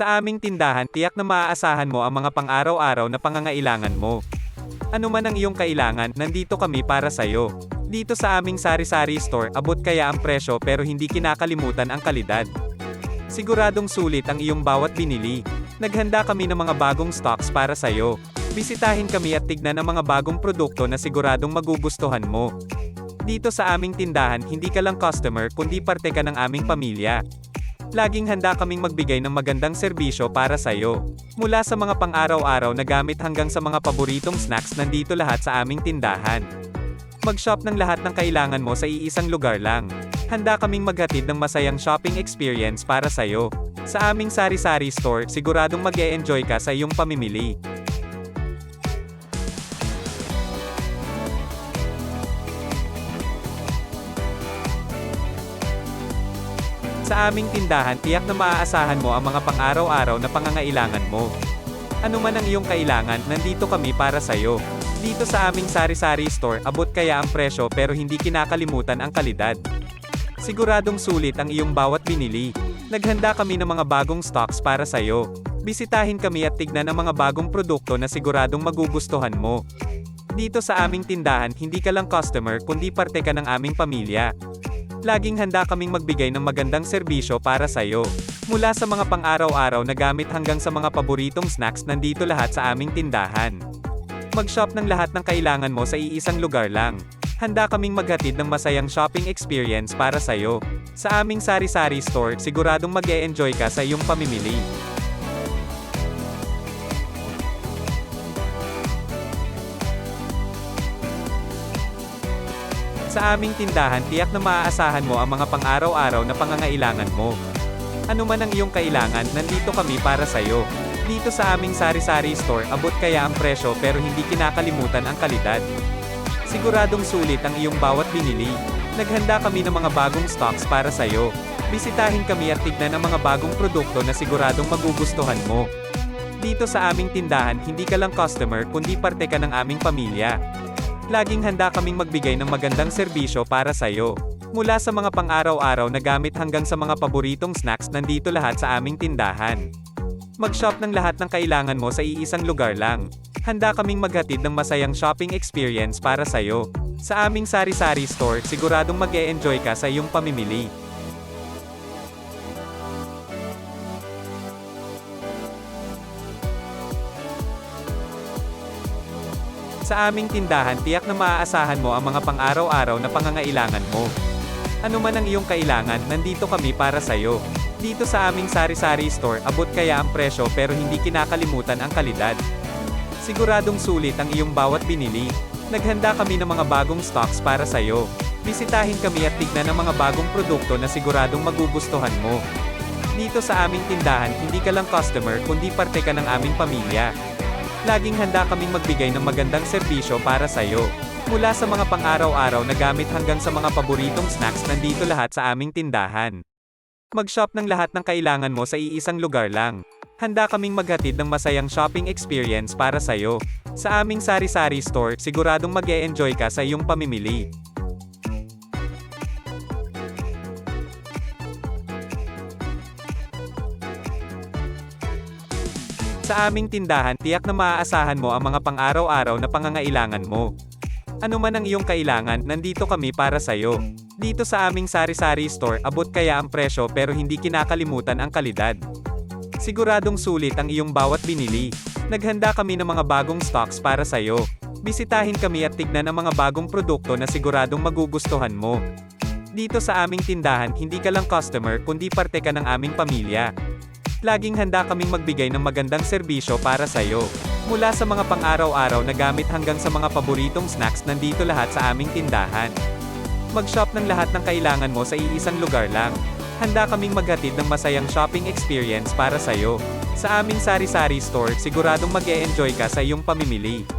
Sa aming tindahan, tiyak na maaasahan mo ang mga pang-araw-araw na pangangailangan mo. Ano man ang iyong kailangan, nandito kami para sa'yo. Dito sa aming sari-sari store, abot kaya ang presyo pero hindi kinakalimutan ang kalidad. Siguradong sulit ang iyong bawat binili. Naghanda kami ng mga bagong stocks para sa'yo. Bisitahin kami at tignan ang mga bagong produkto na siguradong magugustuhan mo. Dito sa aming tindahan, hindi ka lang customer kundi parte ka ng aming pamilya. Laging handa kaming magbigay ng magandang serbisyo para sa'yo. Mula sa mga pang-araw-araw na gamit hanggang sa mga paboritong snacks, nandito lahat sa aming tindahan. Mag-shop ng lahat ng kailangan mo sa iisang lugar lang. Handa kaming maghatid ng masayang shopping experience para sa'yo. Sa aming sari-sari store, siguradong mag-e-enjoy ka sa iyong pamimili. Sa aming tindahan, tiyak na maaasahan mo ang mga pang-araw-araw na pangangailangan mo. Ano man ang iyong kailangan, nandito kami para sa'yo. Dito sa aming sari-sari store, abot kaya ang presyo pero hindi kinakalimutan ang kalidad. Siguradong sulit ang iyong bawat binili. Naghanda kami ng mga bagong stocks para sa'yo. Bisitahin kami at tignan ang mga bagong produkto na siguradong magugustuhan mo. Dito sa aming tindahan, hindi ka lang customer kundi parte ka ng aming pamilya. Laging handa kaming magbigay ng magandang serbisyo para sa'yo. Mula sa mga pang-araw-araw na gamit hanggang sa mga paboritong snacks, nandito lahat sa aming tindahan. Mag-shop ng lahat ng kailangan mo sa iisang lugar lang. Handa kaming maghatid ng masayang shopping experience para sa'yo. Sa aming sari-sari store, siguradong mag-e-enjoy ka sa iyong pamimili. Sa aming tindahan, tiyak na maaasahan mo ang mga pang-araw-araw na pangangailangan mo. Ano man ang iyong kailangan, nandito kami para sa'yo. Dito sa aming sari-sari store, abot kaya ang presyo pero hindi kinakalimutan ang kalidad. Siguradong sulit ang iyong bawat binili. Naghanda kami ng mga bagong stocks para sa'yo. Bisitahin kami at tignan ang mga bagong produkto na siguradong magugustuhan mo. Dito sa aming tindahan, hindi ka lang customer kundi parte ka ng aming pamilya. Laging handa kaming magbigay ng magandang serbisyo para sa'yo. Mula sa mga pang-araw-araw na gamit hanggang sa mga paboritong snacks, nandito lahat sa aming tindahan. Mag-shop ng lahat ng kailangan mo sa iisang lugar lang. Handa kaming maghatid ng masayang shopping experience para sa'yo. Sa aming sari-sari store, siguradong mag-e-enjoy ka sa iyong pamimili. Sa aming tindahan, tiyak na maaasahan mo ang mga pang-araw-araw na pangangailangan mo. Ano man ang iyong kailangan, nandito kami para sa'yo. Dito sa aming sari-sari store, abot kaya ang presyo pero hindi kinakalimutan ang kalidad. Siguradong sulit ang iyong bawat binili. Naghanda kami ng mga bagong stocks para sa'yo. Bisitahin kami at tignan ang mga bagong produkto na siguradong magugustuhan mo. Dito sa aming tindahan, hindi ka lang customer kundi parte ka ng aming pamilya. Laging handa kaming magbigay ng magandang serbisyo para sa'yo. Mula sa mga pang-araw-araw na gamit hanggang sa mga paboritong snacks, nandito lahat sa aming tindahan. Mag-shop ng lahat ng kailangan mo sa iisang lugar lang. Handa kaming maghatid ng masayang shopping experience para sa'yo. Sa aming sari-sari store, siguradong mag-e-enjoy ka sa iyong pamimili. Sa aming tindahan, tiyak na maaasahan mo ang mga pang-araw-araw na pangangailangan mo. Ano man ang iyong kailangan, nandito kami para sa'yo. Dito sa aming sari-sari store, abot kaya ang presyo pero hindi kinakalimutan ang kalidad. Siguradong sulit ang iyong bawat binili. Naghanda kami ng mga bagong stocks para sa'yo. Bisitahin kami at tignan ang mga bagong produkto na siguradong magugustuhan mo. Dito sa aming tindahan, hindi ka lang customer kundi parte ka ng aming pamilya. Laging handa kaming magbigay ng magandang serbisyo para sa'yo. Mula sa mga pang-araw-araw na gamit hanggang sa mga paboritong snacks, nandito lahat sa aming tindahan. Mag-shop ng lahat ng kailangan mo sa iisang lugar lang. Handa kaming maghatid ng masayang shopping experience para sa'yo. Sa aming sari-sari store, siguradong mag-e-enjoy ka sa iyong pamimili.